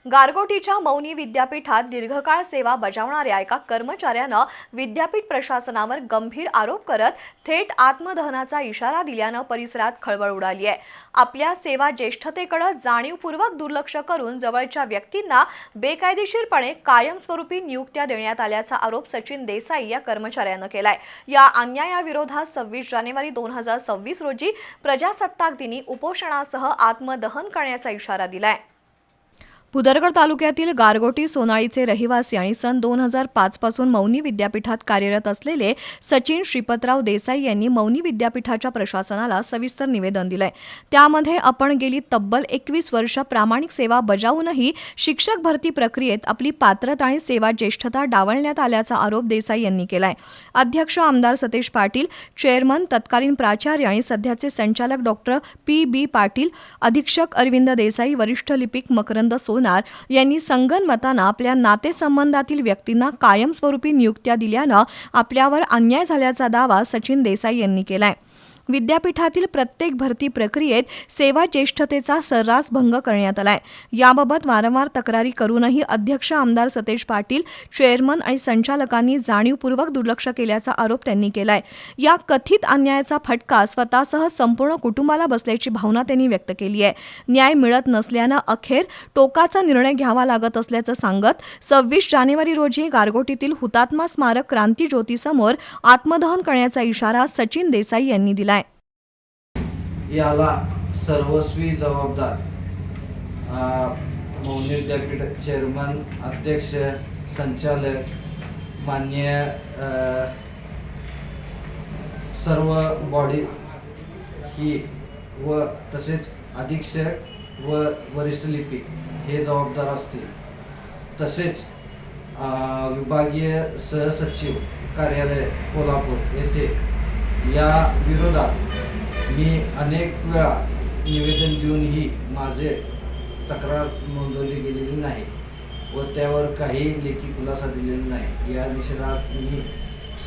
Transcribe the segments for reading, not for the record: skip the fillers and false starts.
गारगोटीच्या मौनी विद्यापीठात दीर्घकाळ सेवा बजावणाऱ्या एका कर्मचाऱ्यानं विद्यापीठ प्रशासनावर गंभीर आरोप करत थेट आत्मदहनाचा इशारा दिल्यानं परिसरात खळबळ उडाली आहे। आपल्या सेवा ज्येष्ठतेकडे जाणीवपूर्वक दुर्लक्ष करून जवळच्या व्यक्तींना बेकायदेशीरपणे कायमस्वरूपी नियुक्त्या देण्यात आल्याचा आरोप सचिन देसाई या कर्मचाऱ्यानं केलाय। या अन्यायाविरोधात 26 जानेवारी 2026 रोजी प्रजासत्ताक दिनी उपोषणासह आत्मदहन करण्याचा इशारा दिलाय। भुदरगड तालुक्यातील गारगोटी सोनाळीचे रहिवासी आणि सन 2005 पासून मौनी विद्यापीठात कार्यरत असलेले सचिन श्रीपतराव देसाई यांनी मौनी विद्यापीठाच्या प्रशासनाला सविस्तर निवेदन दिलंय। त्यामध्ये आपण गेली तब्बल 21 वर्ष प्रामाणिक सेवा बजावूनही शिक्षक भरती प्रक्रियेत आपली पात्रता आणि सेवा ज्येष्ठता डावलण्यात आल्याचा आरोप देसाई यांनी केलाय। अध्यक्ष आमदार सतेज पाटील, चेअरमन तत्कालीन प्राचार्य आणि सध्याचे संचालक डॉक्टर पी.बी. पाटील, अधीक्षक अरविंद देसाई, वरिष्ठ लिपिक मकरंद सोनार यांनी संगनमतानं आपल्या नातेसंबंधातील व्यक्तींना कायमस्वरूपी नियुक्त्या दिल्यानं आपल्यावर अन्याय झाल्याचा दावा सचिन देसाई यांनी केलाय। विद्यापीठातील प्रत्येक भरती प्रक्रियेत सेवा ज्येष्ठतेचा सर्रास भंग करण्यात आलाय। याबाबत वारंवार तक्रारी करूनही अध्यक्ष आमदार सतेज पाटील, चेअरमन आणि संचालकांनी जाणीवपूर्वक दुर्लक्ष केल्याचा आरोप त्यांनी केलाय। या कथित अन्यायाचा फटका स्वतःसह संपूर्ण कुटुंबाला बसल्याची भावना त्यांनी व्यक्त केली आहे। न्याय मिळत नसल्यानं अखेर टोकाचा निर्णय घ्यावा लागत असल्याचं सांगत 26 जानेवारी रोजी गारगोटीतील हुतात्मा स्मारक क्रांती ज्योतीसमोर आत्मदहन करण्याचा इशारा सचिन देसाई यांनी दिला। याला सर्वस्वी जबाबदार मौनी विद्यापीठ चेअरमन, अध्यक्ष, संचालक, मान्य सर्व बॉडी ही व तसेच अधीक्षक व वरिष्ठ लिपिक हे जबाबदार असतील। तसेच विभागीय सहसचिव कार्यालय कोल्हापूर येथे या विरोधात मी अनेक वेळा निवेदन देऊनही माझे तक्रार नोंदवली गेलेली नाही व त्यावर काही लेखी खुलासा दिलेला नाही। या निषेधात मी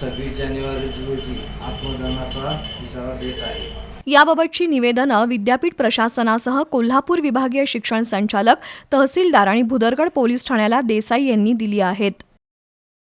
26 जानेवारी रोजी आत्मदहनाचा इशारा देत आहे। याबाबतची निवेदनं विद्यापीठ प्रशासनासह कोल्हापूर विभागीय शिक्षण संचालक, तहसीलदार आणि भुदरगड पोलीस ठाण्याला देसाई यांनी दिली आहेत।